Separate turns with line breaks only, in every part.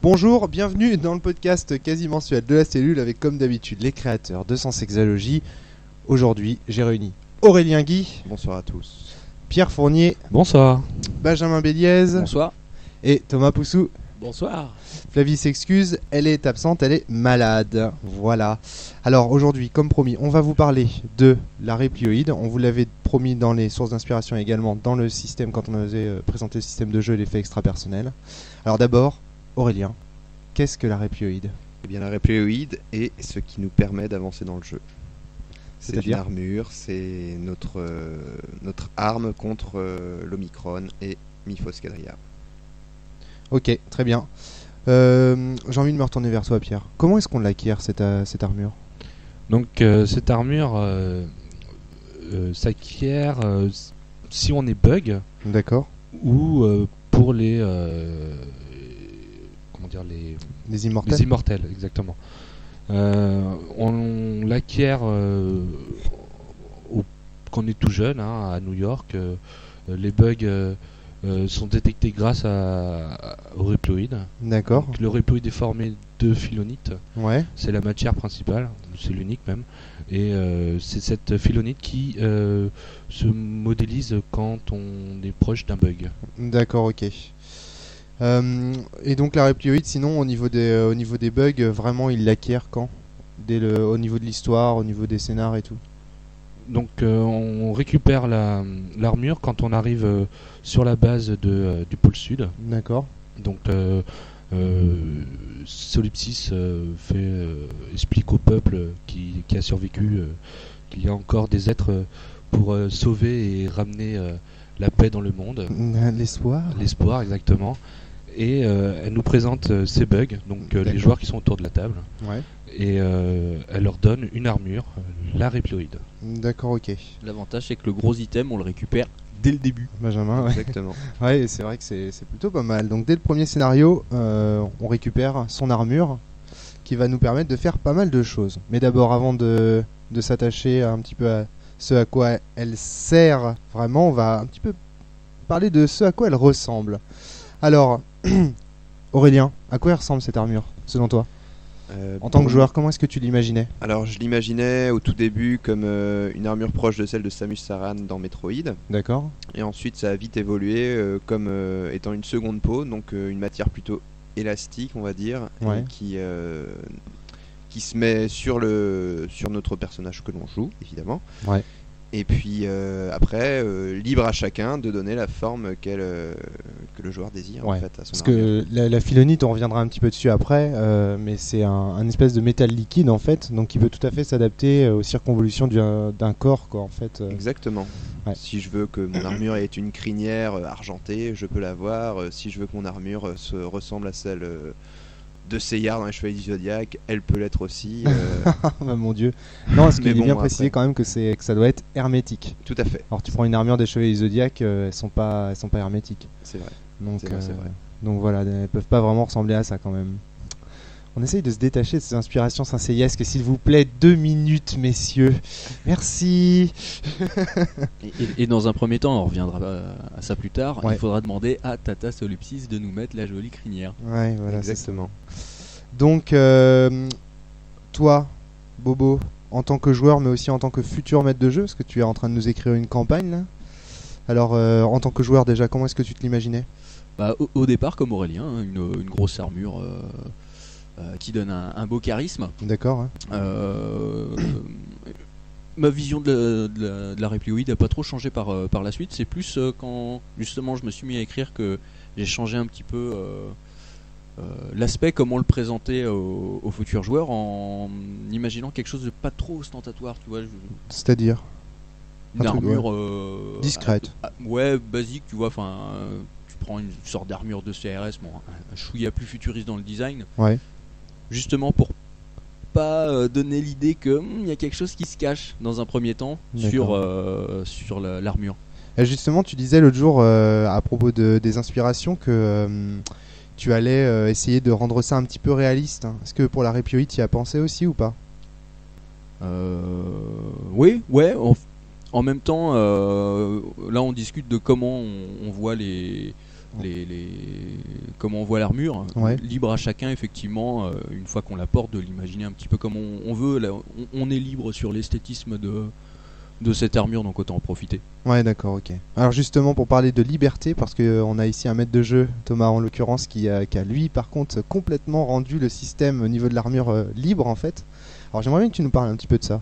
Bonjour, bienvenue dans le podcast quasi mensuel de la cellule avec comme d'habitude les créateurs de Sensexologie. Aujourd'hui, j'ai réuni Aurélien Guy.
Bonsoir à tous.
Pierre Fournier.
Bonsoir.
Benjamin Béliez.
Bonsoir.
Et Thomas Poussou.
Bonsoir.
Flavie s'excuse, elle est absente, elle est malade. Voilà. Alors aujourd'hui, comme promis, on va vous parler de la réplioïde. On vous l'avait promis dans les sources d'inspiration et également dans le système quand on avait présenté le système de jeu et l'effet extra-personnel. Alors d'abord, Aurélien, qu'est-ce que la réplioïde ?
Eh bien, la réplioïde est ce qui nous permet d'avancer dans le jeu. C'est une
C'est-à-dire
armure, c'est notre arme contre l'Omicron et Myphoscadria.
Ok, très bien. J'ai envie de me retourner vers toi, Pierre. Comment est-ce qu'on l'acquiert, cette armure ?
Donc cette armure s'acquiert si on est bug
D'accord.
ou pour les
Les immortels.
les immortels, exactement. On l'acquiert quand on est tout jeune, hein, à New York. Les bugs sont détectés grâce au réploïde.
D'accord.
Donc, le réploïde est formé de philonite.
Ouais.
C'est la matière principale, c'est l'unique même. Et c'est cette philonite qui se modélise quand on est proche d'un bug.
D'accord, ok. Et donc la réplioïde, sinon, au niveau des bugs, vraiment, il l'acquiert quand ? Au niveau de l'histoire, au niveau des scénars et tout.
Donc on récupère l'armure quand on arrive sur la base du pôle sud.
D'accord.
Donc Solipsis explique au peuple qui a survécu qu'il y a encore des êtres pour sauver et ramener la paix dans le monde.
L'espoir.
L'espoir, exactement. Et elle nous présente ces bugs, donc les joueurs qui sont autour de la table.
Ouais.
Et elle leur donne une armure, la réplioïde.
D'accord, ok.
L'avantage, c'est que le gros item, on le récupère dès le début.
Benjamin, ouais.
Exactement.
Ouais, c'est vrai que c'est plutôt pas mal. Donc dès le premier scénario, on récupère son armure qui va nous permettre de faire pas mal de choses. Mais d'abord, avant de s'attacher un petit peu à ce à quoi elle sert vraiment, on va un petit peu parler de ce à quoi elle ressemble. Alors, Aurélien, à quoi elle ressemble cette armure, selon toi ? En tant que joueur, comment est-ce que tu l'imaginais ?
Alors, je l'imaginais au tout début comme une armure proche de celle de Samus Aran dans Metroid.
D'accord.
Et ensuite, ça a vite évolué comme étant une seconde peau, donc une matière plutôt élastique, on va dire,
Ouais.
et qui se met sur notre personnage que l'on joue, évidemment.
Ouais.
Et puis après, libre à chacun de donner la forme que le joueur désire,
Ouais.
en fait, à son
Parce
armure.
que la philonite, on reviendra un petit peu dessus après, mais c'est un espèce de métal liquide en fait, donc qui peut tout à fait s'adapter aux circonvolutions d'un corps, quoi, en fait.
Exactement.
Ouais.
Si je veux que mon armure ait une crinière argentée, je peux l'avoir. Si je veux que mon armure se ressemble à celle de Seiya dans les Chevaliers du Zodiac, elle peut l'être aussi.
Ah bah, mon dieu. Non, parce qu'il
Mais
est
bon,
bien
après.
précisé quand même que ça doit être hermétique.
Tout à fait,
Alors tu prends une armure des chevaliers du Zodiac, elles sont pas hermétiques.
c'est vrai.
Donc,
C'est vrai, c'est vrai.
donc voilà, elles peuvent pas vraiment ressembler à ça quand même. On essaye de se détacher de ces inspirations saint-seyesques, s'il vous plaît, 2 minutes, messieurs. Merci.
Et dans un premier temps, on reviendra à ça plus tard,
Ouais.
il faudra demander à Tata Solipsis de nous mettre la jolie crinière.
Ouais, voilà, c'est ça.
Exactement.
Donc, toi, Bobo, en tant que joueur, mais aussi en tant que futur maître de jeu, parce que tu es en train de nous écrire une campagne là. Alors, en tant que joueur, déjà, comment est-ce que tu te l'imaginais ?
Bah, au départ, comme Aurélien, hein, une grosse armure qui donne un beau charisme.
D'accord, hein.
Ma vision de la réplioïde n'a pas trop changé par la suite. C'est plus quand justement je me suis mis à écrire que j'ai changé un petit peu l'aspect, comment le présenter aux futurs joueurs, en imaginant quelque chose de pas trop ostentatoire, tu vois.
C'est-à-dire
Une
Un truc,
armure
discrète.
ouais, basique, tu vois. Enfin, tu prends une sorte d'armure de CRS, bon, un chouïa plus futuriste dans le design,
Ouais.
justement pour pas donner l'idée que il y a quelque chose qui se cache dans un premier temps sur l'armure.
Et justement, tu disais l'autre jour à propos des inspirations que tu allais essayer de rendre ça un petit peu réaliste, hein. Est-ce que pour la réplioïde, tu y as pensé aussi ou pas ?
Oui, ouais. En même temps, là, on discute de comment on voit comment on voit l'armure.
Ouais.
Libre à chacun, effectivement, une fois qu'on la porte, de l'imaginer un petit peu comme on veut. Là, on est libre sur l'esthétisme de cette armure, donc autant en profiter.
Ouais, d'accord, ok. Alors justement, pour parler de liberté, parce qu'on a ici un maître de jeu, Thomas en l'occurrence, qui a lui par contre complètement rendu le système au niveau de l'armure libre en fait. Alors j'aimerais bien que tu nous parles un petit peu de ça.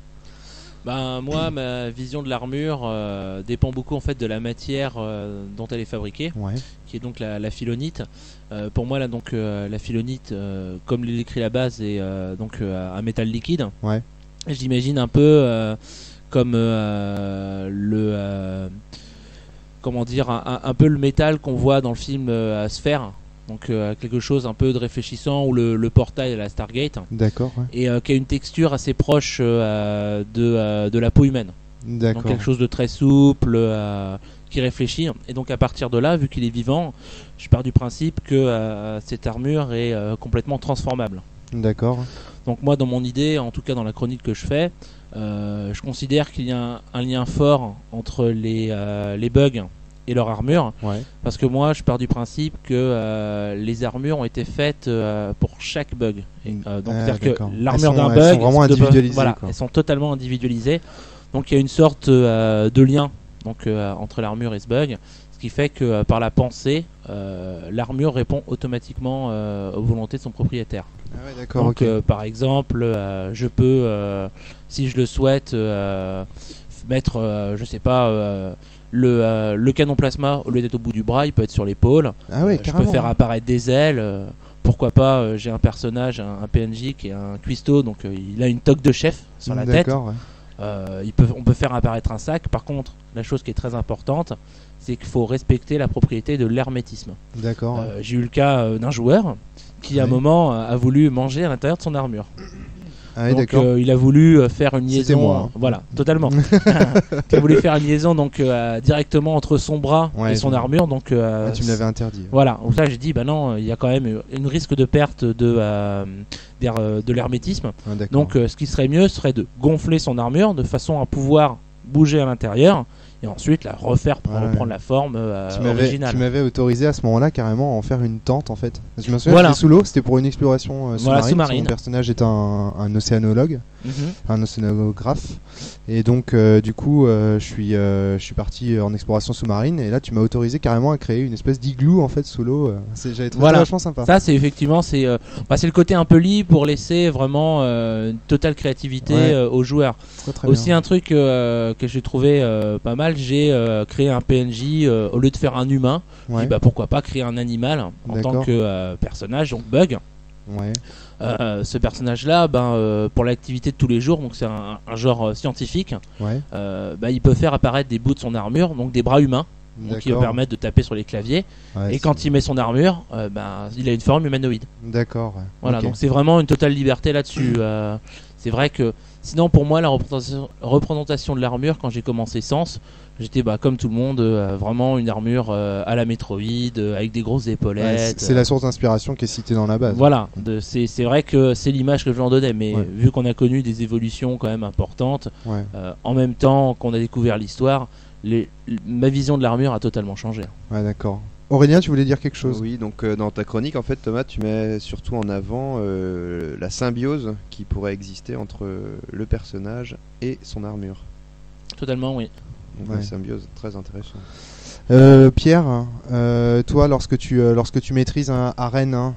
Ben, moi, ma vision de l'armure dépend beaucoup en fait de la matière dont elle est fabriquée,
Ouais.
qui est donc la philonite. Pour moi, là, donc, la philonite, comme l'écrit la base, est donc un métal liquide.
Ouais.
J'imagine un peu comme comment dire, un peu le métal qu'on voit dans le film Sphère. Donc quelque chose un peu de réfléchissant, ou le portail à la Stargate,
D'accord, ouais.
et qui a une texture assez proche de la peau humaine.
D'accord.
Donc quelque chose de très souple, qui réfléchit. Et donc à partir de là, vu qu'il est vivant, je pars du principe que cette armure est complètement transformable.
D'accord.
Donc moi, dans mon idée, en tout cas dans la chronique que je fais, je considère qu'il y a un lien fort entre les bugs et leur armure,
Ouais.
parce que moi je pars du principe que les armures ont été faites pour chaque bug. Et, donc c'est-à-dire que
d'accord.
l'armure
Elles sont-
d'un
elles
bug,
sont vraiment
de bug,
individualisées,
voilà,
quoi.
elles sont totalement individualisées. Donc il y a une sorte de lien donc entre l'armure et ce bug, ce qui fait que par la pensée, l'armure répond automatiquement aux volontés de son propriétaire.
Ah ouais, d'accord,
Donc
ok.
par exemple, je peux, si je le souhaite, mettre, je sais pas, le canon plasma, au lieu d'être au bout du bras, il peut être sur l'épaule.
Ah ouais,
Je
carrément.
peux faire apparaître des ailes. Pourquoi pas, j'ai un personnage, un PNJ qui est un cuistot, donc il a une toque de chef sur la tête.
D'accord, ouais.
On peut faire apparaître un sac. Par contre, la chose qui est très importante, c'est qu'il faut respecter la propriété de l'hermétisme.
D'accord. Ouais.
J'ai eu le cas d'un joueur qui, à un
Ouais.
moment, a voulu manger à l'intérieur de son armure.
Ah ouais,
Donc
d'accord.
il a voulu faire une
C'était
liaison,
moi, hein.
voilà, totalement. Il a voulu faire une liaison donc directement entre son bras
Ouais,
et son armure, donc
Ah, tu me l'avais interdit.
voilà. Donc là j'ai dit bah non, il y a quand même une risque de perte de l'hermétisme.
Ah, d'accord.
Donc ce qui serait mieux serait de gonfler son armure de façon à pouvoir bouger à l'intérieur et ensuite la refaire pour
Ouais.
reprendre la forme
tu
originale.
m'avais autorisé à ce moment-là carrément à en faire une tente en fait. Je me souviens,
Voilà.
j'étais sous l'eau, c'était pour une exploration
Voilà,
sous-marine.
sous-marine.
Mon personnage est un océanologue,
Mhm.
un océanographe, et donc du coup je suis parti en exploration sous-marine, et là tu m'as autorisé carrément à créer une espèce d'igloo en fait sous l'eau. J'avais trouvé
Voilà.
ça vachement sympa.
Ça c'est effectivement c'est le côté un peu libre pour laisser vraiment une totale créativité
Ouais.
aux joueurs.
Très
Aussi
bien.
un truc que j'ai trouvé pas mal, j'ai créé un PNJ au lieu de faire un humain. Je
Ouais.
dis, bah pourquoi pas créer un animal en tant
D'accord.
que personnage, donc Bug.
Ouais.
Ce personnage-là, pour l'activité de tous les jours, donc c'est un genre scientifique,
Ouais.
il peut faire apparaître des bouts de son armure, donc des bras humains, donc qui
D'accord.
permettent de taper sur les claviers.
Ouais,
Et
c'est-
quand il met son armure, il a une forme humanoïde.
D'accord. Ouais.
Voilà,
Ok.
donc c'est vraiment une totale liberté là-dessus. C'est vrai que sinon pour moi la représentation de l'armure quand j'ai commencé Sens, j'étais comme tout le monde, vraiment une armure à la Metroid, avec des grosses
Ouais,
épaulettes.
c'est la source d'inspiration qui est citée dans la base.
Voilà, c'est vrai que c'est l'image que je lui en donnais, mais
Ouais.
vu qu'on a connu des évolutions quand même importantes,
Ouais.
en même temps qu'on a découvert l'histoire, ma vision de l'armure a totalement changé.
Ouais, d'accord. Aurélien, tu voulais dire quelque chose?
Oui, donc dans ta chronique, en fait, Thomas, tu mets surtout en avant la symbiose qui pourrait exister entre le personnage et son armure.
Totalement, oui.
Donc
Ouais.
une symbiose très intéressante.
Pierre, toi, lorsque tu maîtrises un arène,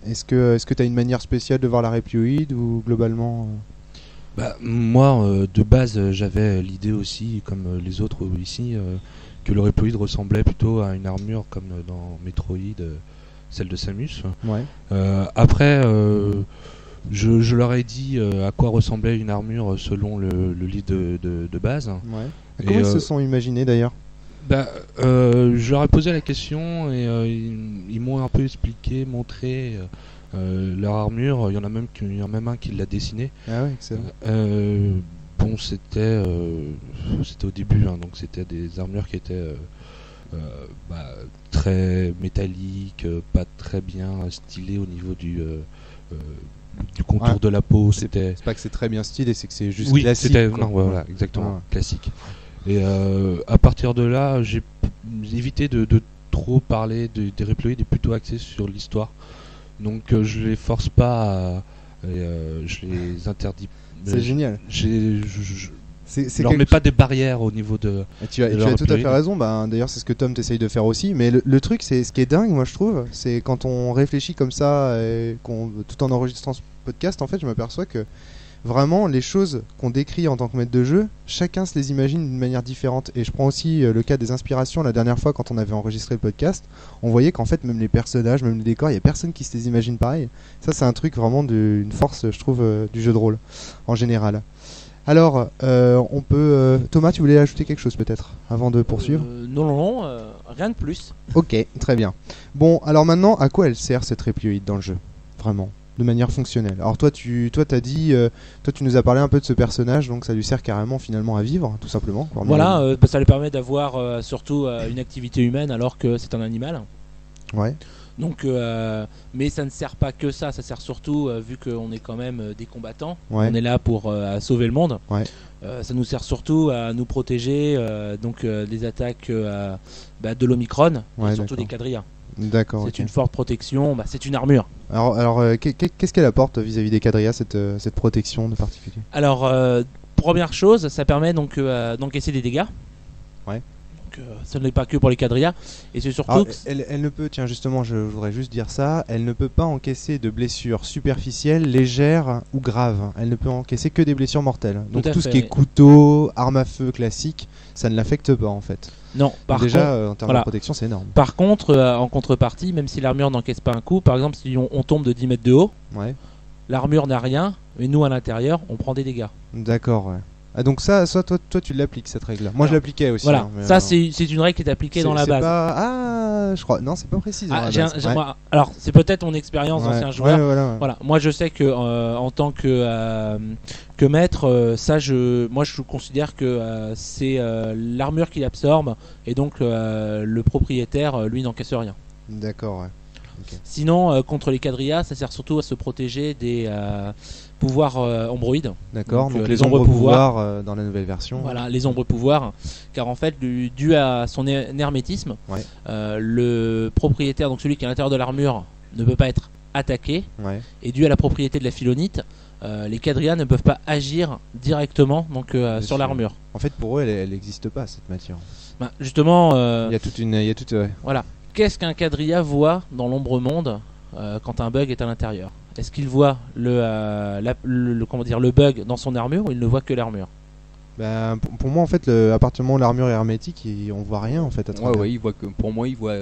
est-ce que tu as une manière spéciale de voir la réplioïde ou globalement
Moi, de base, j'avais l'idée aussi, comme les autres ici, que le Reploid ressemblait plutôt à une armure comme dans Metroid, celle de Samus.
Ouais.
Après, je leur ai dit à quoi ressemblait une armure selon le livre de base.
Ouais.
Et,
Comment ils se sont imaginés d'ailleurs?
Je leur ai posé la question et ils m'ont un peu expliqué, montré leur armure. Il y en a même un qui l'a dessiné.
Ah ouais, excellent.
Bon, c'était au début, hein, donc c'était des armures qui étaient très métalliques, pas très bien stylées au niveau du contour
Ouais.
de la peau. C'était
C'est pas que c'est très bien stylé, c'est que c'est juste
oui,
classique.
c'était
quoi.
non, voilà, exactement,
Ouais.
classique. Et à partir de là, j'ai évité de trop parler des Reploids et plutôt axé sur l'histoire. Donc je les force pas je les interdis.
C'est génial.
Je leur mets pas des barrières au niveau de.
Tu as tout à fait raison. D'ailleurs, c'est ce que Tom t'essaye de faire aussi. Mais le truc, c'est ce qui est dingue, moi je trouve, c'est quand on réfléchit comme ça, tout en enregistrant ce podcast, en fait, je m'aperçois que vraiment les choses qu'on décrit en tant que maître de jeu, chacun se les imagine d'une manière différente. Et je prends aussi le cas des inspirations. La dernière fois, quand on avait enregistré le podcast, on voyait qu'en fait, même les personnages, même les décors, il y a personne qui se les imagine pareil. Ça, c'est un truc vraiment d'une force, je trouve, du jeu de rôle en général. Alors, on peut... Thomas, tu voulais ajouter quelque chose peut-être avant de poursuivre ?
Non, rien de plus.
Ok, très bien. Bon, alors maintenant, à quoi elle sert cette réplioïde dans le jeu ? Vraiment, de manière fonctionnelle. Alors toi, tu nous as parlé un peu de ce personnage, donc ça lui sert carrément finalement à vivre, tout simplement.
Voilà, ça lui permet d'avoir surtout une activité humaine alors que c'est un animal.
Ouais.
Donc, mais ça ne sert pas que ça sert surtout, vu qu'on est quand même des combattants,
ouais.
On est là pour sauver le monde,
ouais.
Ça nous sert surtout à nous protéger des attaques de l'Omicron,
ouais,
et surtout
d'accord.
des quadrillas.
D'accord.
C'est
okay.
une forte protection, c'est une armure.
Alors qu'est-ce qu'elle apporte vis-à-vis des quadrillas, cette protection de particulier ?
Alors, première chose, ça permet donc d'encaisser des dégâts.
Ouais.
Ça ne l'est pas que pour les quadrillas, et c'est surtout
alors, elle ne peut, tiens justement je voudrais juste dire ça, elle ne peut pas encaisser de blessures superficielles, légères ou graves. Elle ne peut encaisser que des blessures mortelles. Donc tout ce qui est couteau, arme à feu classique, ça ne l'affecte pas en fait.
Non,
en termes de protection, c'est énorme.
Par contre, en contrepartie, même si l'armure n'encaisse pas un coup, par exemple si on tombe de 10 mètres de haut,
ouais.
L'armure n'a rien, mais nous à l'intérieur, on prend des dégâts.
D'accord, ouais. Ah, donc ça toi tu l'appliques cette règle-là. Moi je l'appliquais aussi.
Voilà,
hein,
c'est une règle qui est appliquée dans la base.
Je crois. Non, c'est pas précis.
Alors c'est peut-être mon expérience d'ancien joueur.
Ouais.
Voilà, moi je sais que en tant que maître, moi je considère que c'est l'armure qui l'absorbe et donc le propriétaire lui n'encaisse rien.
D'accord, ouais. Okay.
Sinon, contre les quadrillas, ça sert surtout à se protéger des pouvoirs ombroïdes.
D'accord, donc les ombres pouvoirs dans la nouvelle version.
Voilà, les ombres pouvoirs, car en fait, dû à son hermétisme,
ouais.
Le propriétaire, donc celui qui est à l'intérieur de l'armure, ne peut pas être attaqué,
ouais.
Et dû à la propriété de la philonite, les quadrillas ne peuvent pas agir directement sur l'armure.
En fait, pour eux, elle n'existe pas cette matière.
Justement,
il y a toute.
Voilà. Qu'est-ce qu'un quadrilla voit dans l'ombre monde quand un bug est à l'intérieur ? Est-ce qu'il voit le bug dans son armure ou il ne voit que l'armure ?
Pour moi, en fait, à partir du moment où l'armure est hermétique, on voit rien en fait.
Pour moi, il voit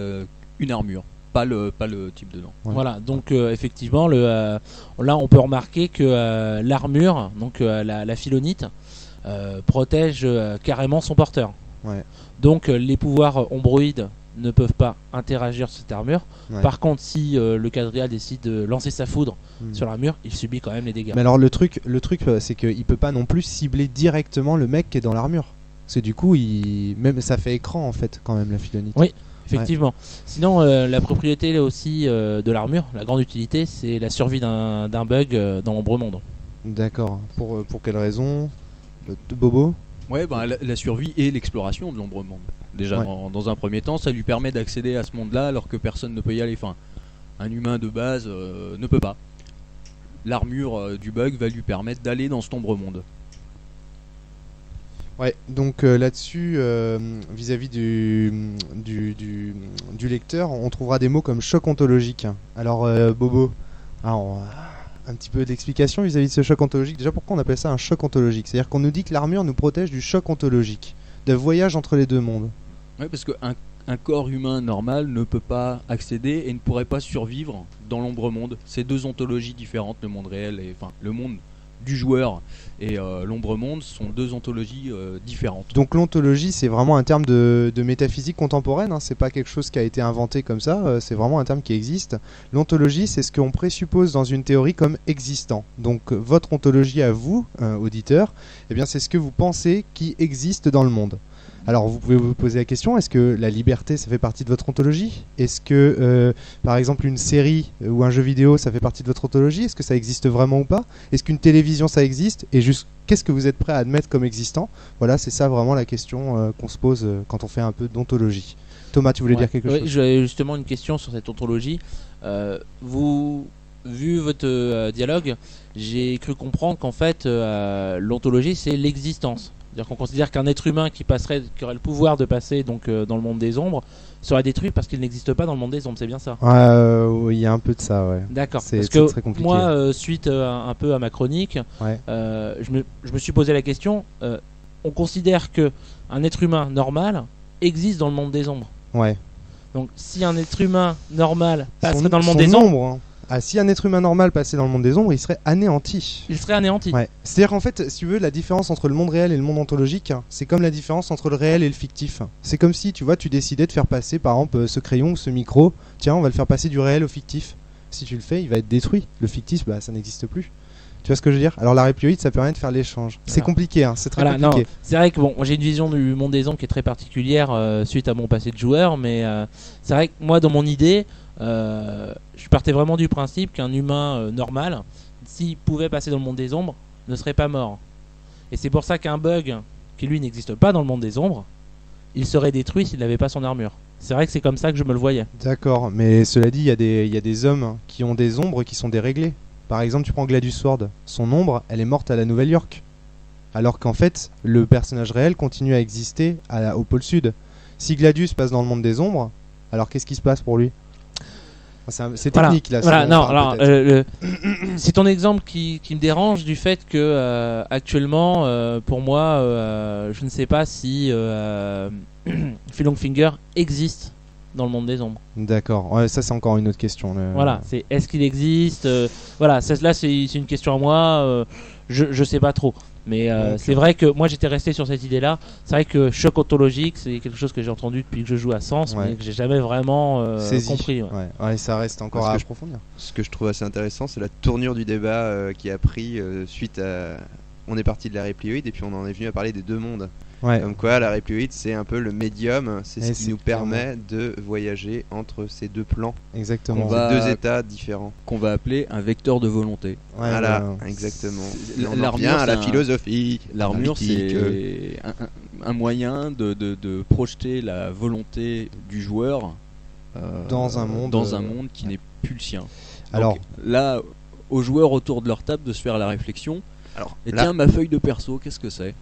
une armure, pas le type dedans.
Ouais.
Voilà, donc effectivement, là, on peut remarquer que l'armure, donc la philonite, protège carrément son porteur.
Ouais.
Donc les pouvoirs ombroïdes ne peuvent pas interagir sur cette armure. Ouais. Par contre, si le quadrilla décide de lancer sa foudre sur l'armure, il subit quand même les dégâts.
Mais alors le truc c'est qu'il peut pas non plus cibler directement le mec qui est dans l'armure. Parce que du coup, même ça fait écran en fait quand même la philonite.
Oui, effectivement. Ouais. Sinon, la propriété aussi de l'armure, la grande utilité, c'est la survie d'un bug dans l'ombre monde.
D'accord. Pour quelle raison, Bobo ?
Ouais, la survie et l'exploration de l'ombre monde. Déjà, ouais. dans un premier temps, ça lui permet d'accéder à ce monde-là alors que personne ne peut y aller. Enfin, un humain de base ne peut pas. L'armure du bug va lui permettre d'aller dans cet ombre monde.
Ouais, donc là-dessus, vis-à-vis du lecteur, on trouvera des mots comme choc ontologique. Alors, Bobo, un petit peu d'explication vis-à-vis de ce choc ontologique. Déjà, pourquoi on appelle ça un choc ontologique ? C'est-à-dire qu'on nous dit que l'armure nous protège du choc ontologique, de voyage entre les deux mondes.
Oui, parce qu'un corps humain normal ne peut pas accéder et ne pourrait pas survivre dans l'ombre monde. C'est deux ontologies différentes, le monde réel et le monde du joueur et l'ombre monde sont deux ontologies différentes.
Donc l'ontologie, c'est vraiment un terme de métaphysique contemporaine, hein. C'est pas quelque chose qui a été inventé comme ça, c'est vraiment un terme qui existe. L'ontologie, c'est ce qu'on présuppose dans une théorie comme existant. Donc votre ontologie à vous, auditeur, eh bien c'est ce que vous pensez qui existe dans le monde. Alors vous pouvez vous poser la question, est-ce que la liberté ça fait partie de votre ontologie ? Est-ce que par exemple une série ou un jeu vidéo ça fait partie de votre ontologie ? Est-ce que ça existe vraiment ou pas ? Est-ce qu'une télévision ça existe ? Et juste qu'est-ce que vous êtes prêt à admettre comme existant ? Voilà, c'est ça vraiment la question qu'on se pose quand on fait un peu d'ontologie. Thomas, tu voulais dire quelque chose?
J'avais justement une question sur cette ontologie. Vu votre dialogue, j'ai cru comprendre qu'en fait, l'ontologie, c'est l'existence. C'est-à-dire qu'on considère qu'un être humain qui aurait le pouvoir de passer donc dans le monde des ombres serait détruit parce qu'il n'existe pas dans le monde des ombres. C'est bien ça?
Il y a un peu de ça, ouais.
D'accord.
C'est
Parce que
très compliqué.
moi, suite un peu à ma chronique,
Ouais.
je me suis posé la question. On considère que un être humain normal existe dans le monde des ombres.
Ouais.
Donc, si un être humain normal passerait dans le monde
son
des ombres,
ombre, hein. Ah, si un être humain normal passait dans le monde des ombres, il serait anéanti.
il serait anéanti.
Ouais. C'est-à-dire en fait, si tu veux, la différence entre le monde réel et le monde ontologique, c'est comme la différence entre le réel et le fictif. C'est comme si, tu vois, tu décidais de faire passer, par exemple, ce crayon ou ce micro. Tiens, on va le faire passer du réel au fictif. Si tu le fais, il va être détruit. Le fictif, bah, ça n'existe plus. Tu vois ce que je veux dire? Alors la répioïde, ça permet de faire l'échange. C'est compliqué, hein. C'est très compliqué.
Non, c'est vrai que bon, j'ai une vision du monde des ombres qui est très particulière suite à mon passé de joueur, mais c'est vrai que moi, dans mon idée, je partais vraiment du principe qu'un humain normal, s'il pouvait passer dans le monde des ombres, ne serait pas mort. Et c'est pour ça qu'un bug qui lui n'existe pas dans le monde des ombres, il serait détruit s'il n'avait pas son armure. C'est vrai que c'est comme ça que je me le voyais.
D'accord, mais cela dit, il y a des hommes qui ont des ombres qui sont déréglées. Par exemple, tu prends Gladius Sword, son ombre, elle est morte à la Nouvelle-York. Alors qu'en fait, le personnage réel continue à exister au pôle sud. Si Gladius passe dans le monde des ombres, alors qu'est-ce qui se passe pour lui? C'est technique là.
Voilà, non, alors, c'est ton exemple qui me dérange du fait que actuellement, pour moi, je ne sais pas si Philongfinger existe dans le monde des ombres.
D'accord, ouais, ça c'est encore une autre question.
Voilà, c'est est-ce qu'il existe voilà, là c'est une question à moi, je sais pas trop. Mais c'est vrai que moi j'étais resté sur cette idée-là. C'est vrai que choc ontologique, c'est quelque chose que j'ai entendu depuis que je joue à Sens, mais que j'ai jamais vraiment compris.
Ouais, ça reste encore à approfondir.
Ce que je trouve assez intéressant, c'est la tournure du débat qui a pris suite à. On est parti de la réplioïde et puis on en est venu à parler des deux mondes.
Ouais.
Comme quoi la réplioïde c'est un peu le médium, c'est ce qui
c'est
nous permet de voyager entre ces deux plans.
Exactement.
Ces deux états différents.
Qu'on va appeler un vecteur de volonté.
Voilà, exactement. On revient à la philosophie.
L'armure, c'est un moyen de projeter la volonté du joueur
dans un monde
qui n'est plus le sien.
Alors
donc, là, aux joueurs autour de leur table de se faire la réflexion.
Alors,
tiens, ma feuille de perso, qu'est-ce que c'est?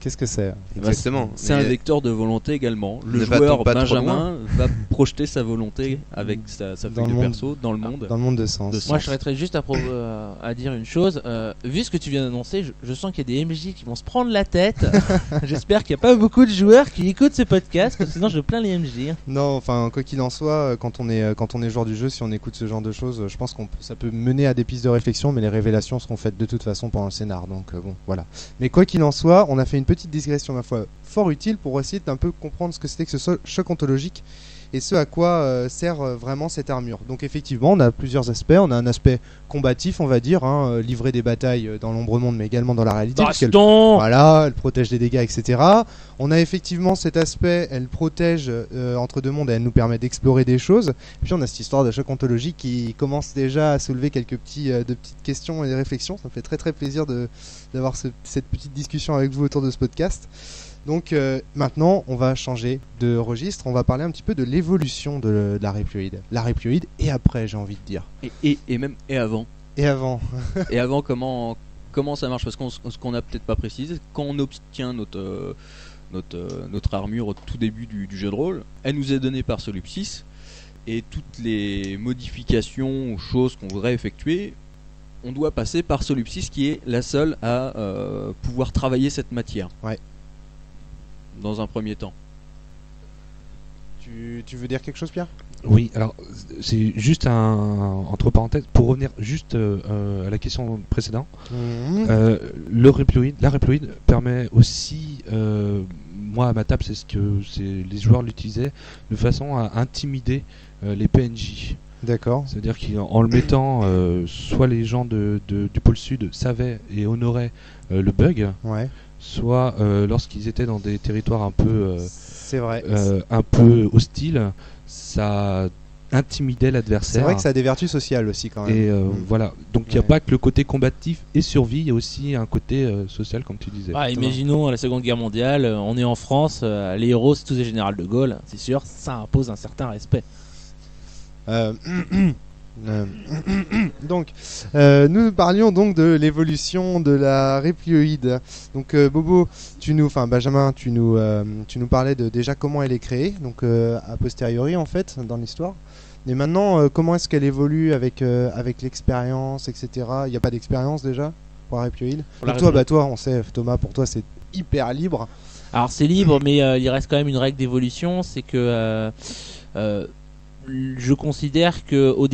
Exactement.
C'est un vecteur de volonté également. Le joueur Benjamin va projeter sa volonté avec sa feuille de perso dans le monde.
Dans le monde de Sens.
Moi, je serais juste à dire une chose. Vu ce que tu viens d'annoncer, je sens qu'il y a des MJ qui vont se prendre la tête. J'espère qu'il n'y a pas beaucoup de joueurs qui écoutent ce podcast, parce que sinon je plains les MJ.
Non, enfin, quoi qu'il en soit, quand on est joueur du jeu, si on écoute ce genre de choses, je pense que ça peut mener à des pistes de réflexion, mais les révélations seront faites de toute façon pendant le scénar. Donc bon, voilà. Mais quoi qu'il en soit, on a fait une petite digression, ma foi, fort utile pour essayer d'un peu comprendre ce que c'était que ce choc ontologique et ce à quoi sert vraiment cette armure. Donc effectivement, on a plusieurs aspects. On a un aspect combatif, on va dire, livrer des batailles dans l'ombre monde, mais également dans la réalité. Elle protège des dégâts, etc. On a effectivement cet aspect, elle protège entre deux mondes et elle nous permet d'explorer des choses. Et puis on a cette histoire de choc ontologique qui commence déjà à soulever quelques de petites questions et des réflexions. Ça me fait très très plaisir d'avoir cette petite discussion avec vous autour de ce podcast. Donc maintenant, on va changer de registre. On va parler un petit peu de l'évolution de la réplioïde. La réplioïde et après, j'ai envie de dire.
Et même avant.
Et avant.
Et avant, comment ça marche? Parce ce qu'on n'a peut-être pas précisé, quand on obtient notre armure au tout début du jeu de rôle, elle nous est donnée par Solipsys. Et toutes les modifications ou choses qu'on voudrait effectuer, on doit passer par Solipsys qui est la seule à pouvoir travailler cette matière.
Ouais.
Dans un premier temps.
Tu veux dire quelque chose, Pierre?
Oui, alors c'est juste entre parenthèses pour revenir juste à la question précédente. La réplioïde permet aussi, moi à ma table, les joueurs l'utilisaient de façon à intimider les PNJ.
D'accord.
C'est-à-dire qu'en le mettant, soit les gens du pôle sud savaient et honoraient le bug.
Ouais.
Soit lorsqu'ils étaient dans des territoires un peu
c'est vrai.
un peu hostiles, ça intimider
C'est
l'adversaire.
vrai que ça a des vertus sociales aussi quand même.
Et voilà. Donc il n'y a
Ouais.
pas que le côté combatif et survie, il y a aussi un côté social, comme tu disais.
Ah, imaginons à la Seconde Guerre mondiale, on est en France, les héros c'est tous des généraux de Gaulle, c'est sûr, ça impose un certain respect.
Donc, nous parlions donc de l'évolution de la réplioïde. Donc, Bobo, Benjamin, tu nous parlais de déjà comment elle est créée, donc a posteriori en fait dans l'histoire. Et maintenant, comment est-ce qu'elle évolue avec l'expérience, etc. Il n'y a pas d'expérience déjà pour la réplioïde.
Pour la
Donc toi, on sait, Thomas, pour toi c'est hyper libre.
Alors c'est libre, mais il reste quand même une règle d'évolution, c'est que je considère que au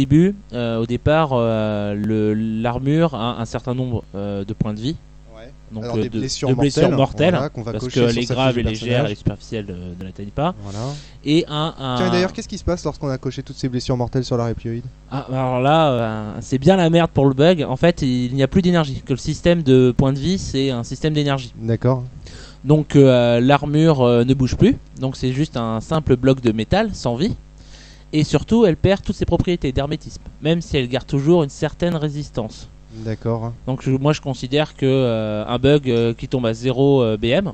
départ, l'armure a un certain nombre de points de vie. Donc
Alors,
de
des blessures
mortelles,
voilà, qu'on va
parce
cocher
que
sur
les
sa
graves
fiche
et
du
légères et
personnage.
les superficielles ne l'atteignent pas.
Voilà.
Et
Tiens, d'ailleurs, qu'est-ce qui se passe lorsqu'on a coché toutes ces blessures mortelles sur la réplioïde?
alors là, c'est bien la merde pour le bug. En fait, il n'y a plus d'énergie. Que le système de points de vie, c'est un système d'énergie.
D'accord.
Donc l'armure ne bouge plus. Donc c'est juste un simple bloc de métal sans vie. Et surtout, elle perd toutes ses propriétés d'hermétisme, même si elle garde toujours une certaine résistance.
D'accord.
Donc moi je considère que un bug qui tombe à 0 BM,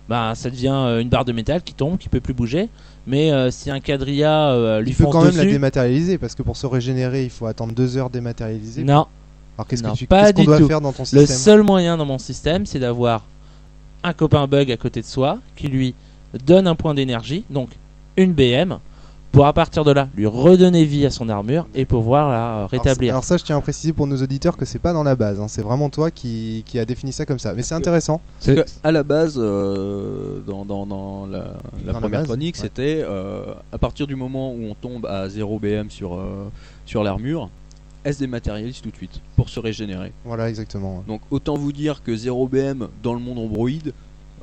ça devient une barre de métal qui tombe, qui peut plus bouger. Mais si un quadrilla lui
Il peut
fonce
quand même la
dessus,
dématérialiser parce que pour se régénérer, il faut attendre 2 heures dématérialisées.
non.
Alors qu'est-ce
Non,
que
pas
qu'est-ce qu'on
du
doit
tout.
faire dans ton
Le
système?
seul moyen dans mon système, c'est d'avoir un copain bug à côté de soi qui lui donne un point d'énergie, donc une BM, pour à partir de là lui redonner vie à son armure et pouvoir la rétablir.
Alors ça, je tiens à préciser pour nos auditeurs que c'est pas dans la base, hein. C'est vraiment toi qui a défini ça comme ça. Mais c'est intéressant.
Parce que, à la base, dans la
la
première
base,
chronique,
ouais.
c'était à partir du moment où on tombe à 0 BM sur l'armure, elle se dématérialise tout de suite pour se régénérer.
Voilà, exactement.
Donc autant vous dire que 0 BM dans le monde ombroïde,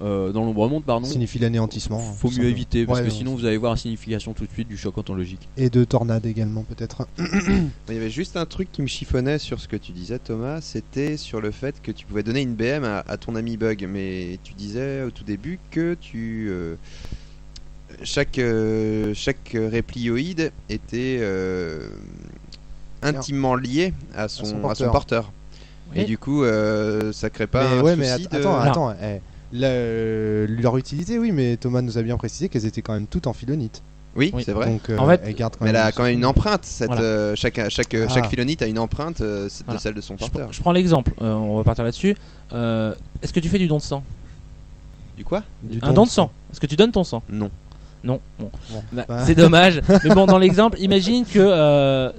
dans l'ombre-monde, pardon,
Signifie l'anéantissement.
faut
tout
mieux
simplement.
éviter parce
Ouais,
que
non,
sinon vous allez voir la signification tout de suite du choc ontologique.
Et de tornade également, peut-être.
Il y avait juste un truc qui me chiffonnait sur ce que tu disais, Thomas, c'était sur le fait que tu pouvais donner une BM à ton ami Bug, mais tu disais au tout début que chaque réplioïde était intimement lié à son porteur.
Oui.
Et du coup, ça crée pas
Mais
un
ouais, mais
souci de...
attends. Leur utilité, oui, mais Thomas nous a bien précisé qu'elles étaient quand même toutes en philonite.
Oui,
Oui.
c'est vrai.
Donc,
En fait,
elles gardent quand
Mais elle
même.
a quand même une empreinte.
Voilà.
Chaque philonite a une empreinte
Voilà.
de celle de son porteur.
Je prends l'exemple, on va partir là-dessus. Est-ce que tu fais du don de sang?
Du quoi?
Un don de sang. Est-ce que tu donnes ton sang?
Non.
Non. Bon.
Bon,
Bah,
bah.
c'est dommage. Mais bon, dans l'exemple, imagine que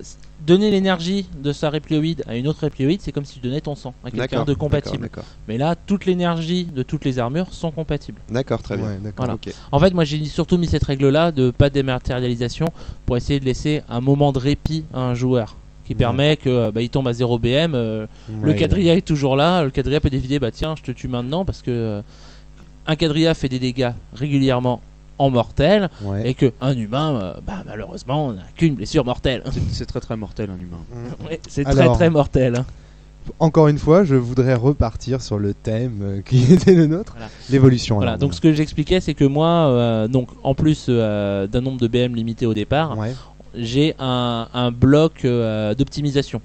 donner l'énergie de sa réplioïde à une autre réplioïde, c'est comme si tu donnais ton sang à quelqu'un
D'accord.
de compatible.
D'accord.
Mais là, toute l'énergie de toutes les armures sont compatibles.
D'accord, très bien.
Ouais, d'accord.
Voilà.
Ok.
En fait, moi j'ai surtout mis cette règle-là de pas de dématérialisation pour essayer de laisser un moment de répit à un joueur qui
Ouais.
permet que il tombe à 0 BM. Le
Ouais,
quadrilla est toujours là. Le quadrilla peut décider tiens, je te tue maintenant parce que un quadrilla fait des dégâts régulièrement en mortel
ouais.
et que un humain, malheureusement, on n'a qu'une blessure mortelle.
C'est très très mortel un humain.
Ouais, c'est
Alors,
très mortel. Hein.
Encore une fois, je voudrais repartir sur le thème qui était le nôtre,
Voilà.
l'évolution.
Voilà,
alors,
donc ce que j'expliquais, c'est que moi, donc en plus d'un nombre de BM limité au départ,
ouais.
j'ai un bloc d'optimisation.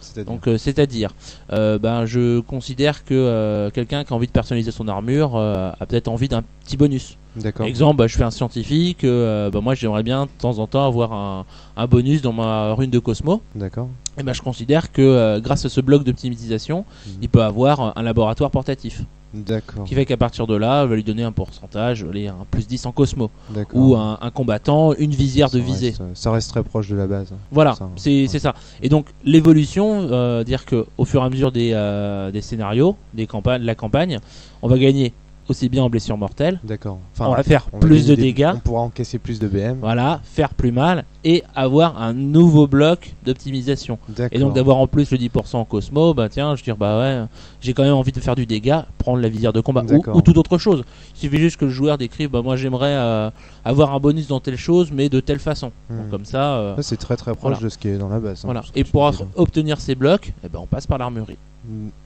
C'est-à-dire.
Je considère que quelqu'un qui a envie de personnaliser son armure a peut-être envie d'un petit bonus.
D'accord.
Exemple, je fais un scientifique, moi j'aimerais bien de temps en temps avoir un bonus dans ma rune de Cosmo.
D'accord.
Et je considère que grâce à ce bloc d'optimisation, il peut avoir un laboratoire portatif.
D'accord.
Qui fait qu'à partir de là, on va lui donner un pourcentage, un plus 10 en Cosmo.
D'accord.
Ou un combattant, une visière de visée.
Ça reste très proche de la base.
Voilà,
Ça,
c'est ça. Et donc l'évolution, dire que au fur et à mesure des scénarios, de la campagne, on va gagner aussi bien en blessure mortelle,
D'accord.
on va faire
on va
plus
gagner
de dégâts,
On pourra encaisser plus de BM.
voilà, faire plus mal et avoir un nouveau bloc d'optimisation.
D'accord.
Et donc d'avoir en plus le 10% en Cosmo, tiens, je veux dire, j'ai quand même envie de faire du dégât, prendre la visière de combat
D'accord.
ou toute autre chose. Il suffit juste que le joueur décrive, moi j'aimerais avoir un bonus dans telle chose, mais de telle façon. Donc, comme ça,
Ça, c'est très très proche
voilà.
de ce qui est dans la base. hein,
voilà.
tout ce que
Et
tu
pour
dis là.
obtenir ces blocs, on passe par l'armurerie.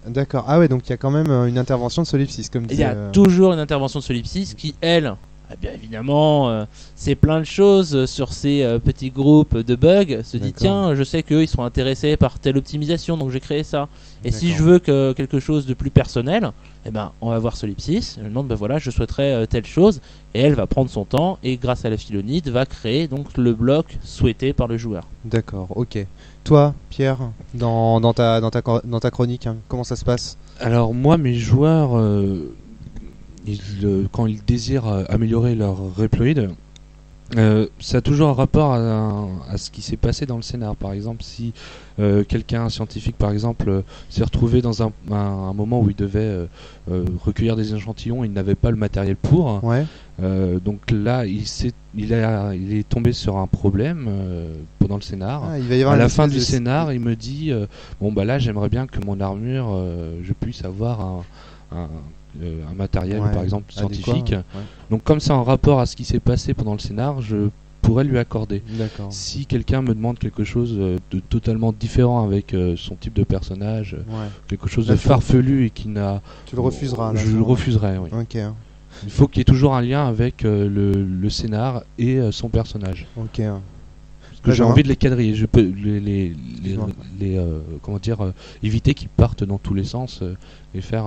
D'accord. Ah ouais, donc il y a quand même une intervention de Solipsys, comme
Il y a
disait,
toujours une intervention de Solipsys qui, elle, bien évidemment, c'est plein de choses sur ces petits groupes de bugs. Se dit, tiens, je sais qu'eux ils sont intéressés par telle optimisation, donc j'ai créé ça. Et si je veux que quelque chose de plus personnel, eh ben, on va voir Solipsys. Je lui demande, voilà, je souhaiterais telle chose, et elle va prendre son temps et grâce à la Philonite va créer donc le bloc souhaité par le joueur.
D'accord, ok. Toi, Pierre, dans ta chronique, hein, comment ça se passe?
Alors moi, mes joueurs, quand ils désirent améliorer leur Reploid, ça a toujours un rapport à ce qui s'est passé dans le scénar. Par exemple, si un scientifique par exemple s'est retrouvé dans un moment où il devait recueillir des échantillons, il n'avait pas le matériel pour.
Ouais.
Donc là, il est tombé sur un problème pendant le scénar.
Il va y avoir
à la fin du scénar, il me dit bon bah là, j'aimerais bien que mon armure, je puisse avoir un matériel par exemple scientifique. Donc comme c'est en rapport à ce qui s'est passé pendant le scénar, je pourrais lui accorder. Si quelqu'un me demande quelque chose de totalement différent avec son type de personnage, quelque chose de farfelu et qui n'a...
Tu le refuseras.
Je le refuserai, oui.
Okay.
Il faut qu'il y ait toujours un lien avec le scénar et son personnage.
Ok.
Parce que j'ai envie de les quadriller. Je peux éviter qu'ils partent dans tous les sens et faire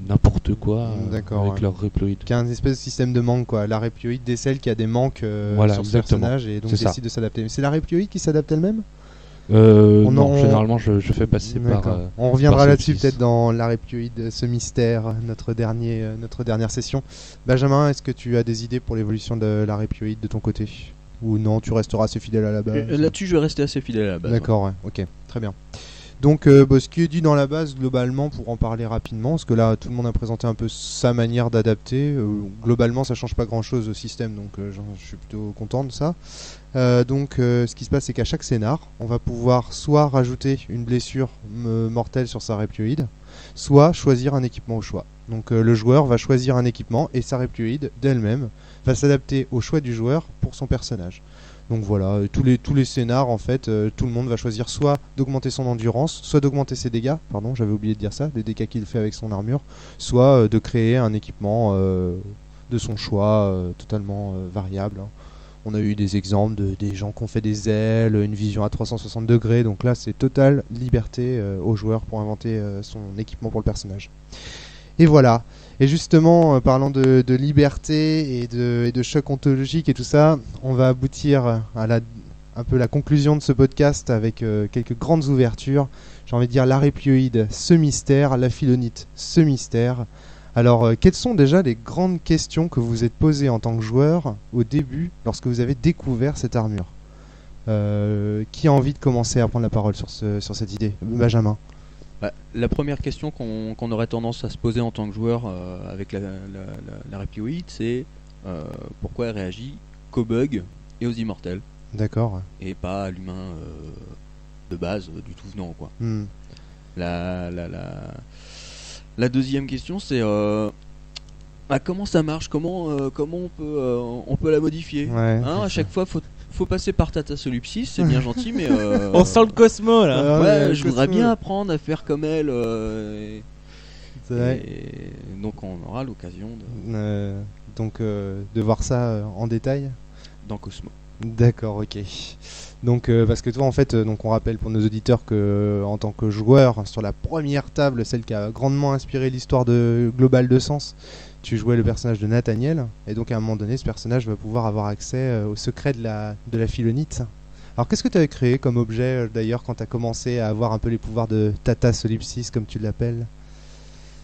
n'importe quoi avec leur Reploid.
Qui a un espèce de système de manque, quoi. La Reploid décèle qu'il y a des manques sur ce personnage et donc décide de s'adapter. Mais c'est la Reploid qui s'adapte elle-même?
Généralement je fais passer par...
on reviendra là-dessus peut-être dans la Reploid, ce mystère, notre dernière session. Benjamin, est-ce que tu as des idées pour l'évolution de la Reploid de ton côté? Ou non, tu resteras assez fidèle à la base?
Là-dessus, je vais rester assez fidèle à la base.
D'accord, ouais. Ok, très bien. Donc, ce qui est dit dans la base, globalement, pour en parler rapidement, parce que là, tout le monde a présenté un peu sa manière d'adapter. Globalement, ça change pas grand-chose au système, donc je suis plutôt content de ça. Ce qui se passe, c'est qu'à chaque scénar, on va pouvoir soit rajouter une blessure mortelle sur sa Reploid, soit choisir un équipement au choix. Donc, le joueur va choisir un équipement et sa Reploid d'elle-même va s'adapter au choix du joueur pour son personnage. Donc voilà, tous les scénars en fait, tout le monde va choisir soit d'augmenter son endurance, soit d'augmenter ses dégâts, pardon j'avais oublié de dire ça, les dégâts qu'il fait avec son armure, soit de créer un équipement de son choix totalement variable. Hein. On a eu des exemples des gens qui ont fait des ailes, une vision à 360 degrés, donc là c'est totale liberté aux joueurs pour inventer son équipement pour le personnage. Et voilà. Et justement, parlant de liberté et de choc ontologique et tout ça, on va aboutir à un peu la conclusion de ce podcast avec quelques grandes ouvertures. J'ai envie de dire la Reploid, ce mystère, la Philonite, ce mystère. Alors, quelles sont déjà les grandes questions que vous vous êtes posées en tant que joueur au début, lorsque vous avez découvert cette armure? Qui a envie de commencer à prendre la parole sur cette idée? Benjamin.
La première question qu'on aurait tendance à se poser en tant que joueur avec la Reploid, c'est pourquoi elle réagit qu'aux bugs et aux immortels.
D'accord.
Et pas à l'humain de base du tout venant, quoi. La deuxième question, c'est comment ça marche, comment on peut la modifier. À chaque fois, faut passer par Tata Solipsys, c'est bien gentil, mais
on sent le Cosmo là.
Je voudrais bien apprendre à faire comme elle. Et donc on aura l'occasion
de voir ça en détail
dans Cosmo.
D'accord, ok. Donc parce que toi en fait, on rappelle pour nos auditeurs que en tant que joueur sur la première table, celle qui a grandement inspiré l'histoire de Global 200, tu jouais le personnage de Nathaniel, et donc à un moment donné ce personnage va pouvoir avoir accès au secret de la Philonite. Alors qu'est-ce que tu avais créé comme objet d'ailleurs quand tu as commencé à avoir un peu les pouvoirs de Tata Solipsys comme tu l'appelles?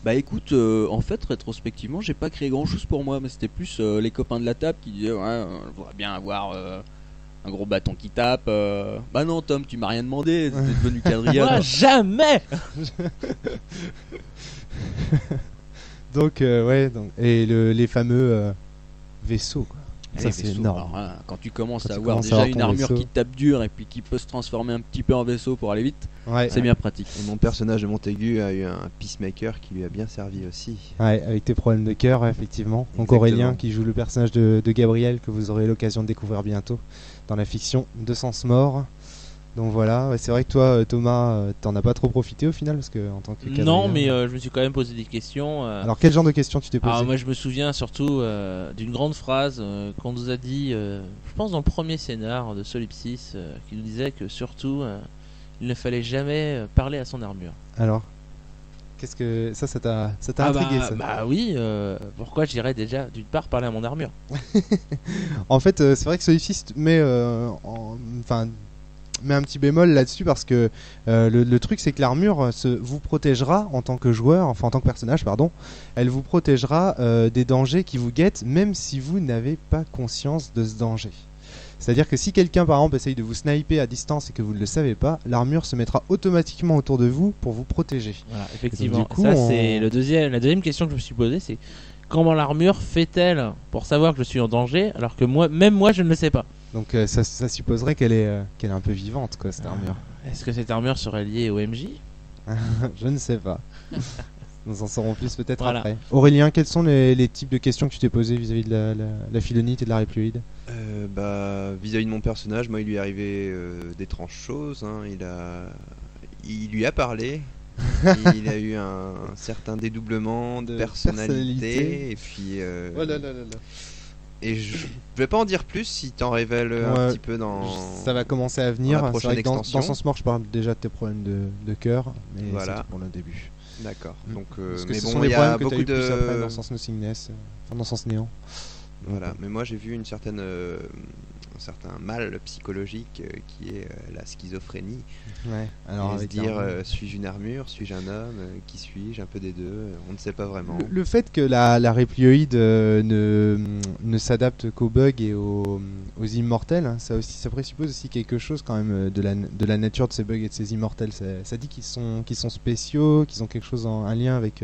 Bah écoute, en fait rétrospectivement j'ai pas créé grand chose pour moi, mais c'était plus les copains de la table qui disaient ouais, je voudrais bien avoir un gros bâton qui tape. Bah non Tom, tu m'as rien demandé, t'es devenu quadrilleur.
Moi jamais.
Donc et les fameux vaisseaux quoi. Ça c'est énorme.
Alors, quand tu commences à avoir déjà une armure qui tape dur et puis qui peut se transformer un petit peu en vaisseau pour aller vite, c'est bien pratique.
Et mon personnage de Montaigu a eu un peacemaker qui lui a bien servi aussi.
Ouais, avec tes problèmes de cœur, effectivement. Donc Aurélien qui joue le personnage de Gabriel que vous aurez l'occasion de découvrir bientôt dans la fiction de Sens Mort. Donc voilà, ouais, c'est vrai que toi, Thomas, t'en as pas trop profité au final parce que en tant que quadrilleur.
Non, mais je me suis quand même posé des questions.
Alors quel genre de questions tu t'es posé?
Alors moi je me souviens surtout d'une grande phrase qu'on nous a dit, je pense dans le premier scénar de Solipsis, qui nous disait que surtout il ne fallait jamais parler à son armure.
Alors, qu'est-ce que ça t'a intrigué ça?
Bah oui, pourquoi j'irais déjà d'une part parler à mon armure?
En fait, c'est vrai que Solipsis met un petit bémol là-dessus parce que le truc c'est que l'armure vous protégera en tant que joueur, enfin en tant que personnage pardon, elle vous protégera des dangers qui vous guettent même si vous n'avez pas conscience de ce danger. C'est-à-dire que si quelqu'un par exemple essaye de vous sniper à distance et que vous ne le savez pas, l'armure se mettra automatiquement autour de vous pour vous protéger.
Voilà, effectivement.
Donc, du coup,
ça c'est la deuxième question que je me suis posée, c'est comment l'armure fait-elle pour savoir que je suis en danger alors que même moi je ne le sais pas.
Donc ça supposerait qu'elle est un peu vivante quoi cette armure.
Est-ce que cette armure serait liée au MJ?
Je ne sais pas. Nous en saurons plus peut-être
Voilà.
après. Aurélien, quels sont les types de questions que tu t'es posées vis-à-vis de la philonite et de la répluide?
Vis-à-vis de mon personnage, moi il lui est arrivé d'étranges choses. Hein. Il lui a parlé. Il a eu un certain dédoublement de personnalité. Et puis.
Oh là là là là.
Et je vais pas en dire plus si t'en révèles un petit peu dans.
Ça va commencer à venir.
Dans la prochaine
C'est vrai que
extension.
dans Sens Mort, je parle déjà de tes problèmes de cœur, mais
Voilà.
c'est pour le début.
D'accord. Donc,
Parce que
mais
ce
bon,
sont
il
des
y a
problèmes que t'as
beaucoup
eu plus après dans
de.
Sens Nothingness, enfin dans Sens Néant.
Voilà. Mais moi j'ai vu un certain mal psychologique qui est la schizophrénie.
Ouais. Alors
Et se
avec
dire
l'armure.
suis-je une armure, suis-je un homme, qui suis-je, un peu des deux, on ne sait pas vraiment.
Le fait que la réplioïde ne s'adapte qu'aux bugs et aux immortels, hein, ça présuppose aussi quelque chose quand même de la nature de ces bugs et de ces immortels. Ça dit qu'ils sont spéciaux, qu'ils ont quelque chose un lien avec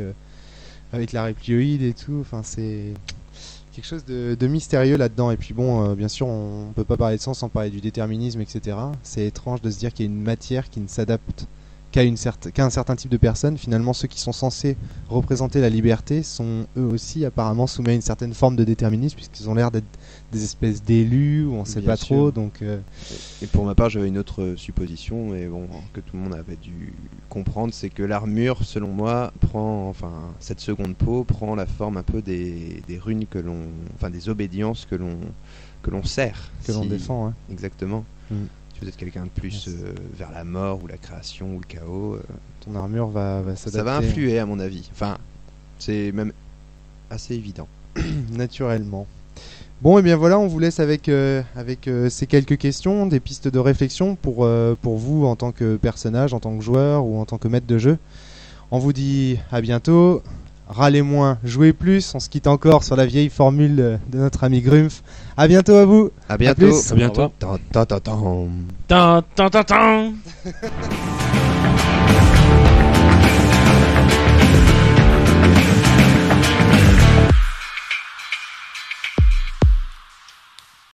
la réplioïde et tout. Enfin, c'est quelque chose de mystérieux là-dedans. Et puis bon, bien sûr, on peut pas parler de ça sans parler du déterminisme, etc. C'est étrange de se dire qu'il y a une matière qui ne s'adapte qu'à un certain type de personnes. Finalement, ceux qui sont censés représenter la liberté sont eux aussi apparemment soumis à une certaine forme de déterminisme, puisqu'ils ont l'air d'être des espèces d'élus, ou on sait
Bien
pas
sûr.
trop. Donc,
Et pour ma part, j'avais une autre supposition, et bon, que tout le monde avait dû comprendre, c'est que l'armure, selon moi, cette seconde peau prend la forme un peu des runes des obédiences que l'on sert.
que l'on défend. Hein.
Exactement.
Mm.
Si vous êtes quelqu'un de plus vers la mort ou la création ou le chaos,
Ton armure va s'adapter.
ça va influer à mon avis. Enfin, c'est même assez évident.
Naturellement. Bon, et bien voilà, on vous laisse avec ces quelques questions, des pistes de réflexion pour vous en tant que personnage, en tant que joueur ou en tant que maître de jeu. On vous dit à bientôt. Râlez moins, jouez plus. On se quitte encore sur la vieille formule de notre ami Grumpf. À bientôt à vous.
À bientôt.
plus.
À bientôt.
Tan, tan, tan, tan.
Tan tan tan tan.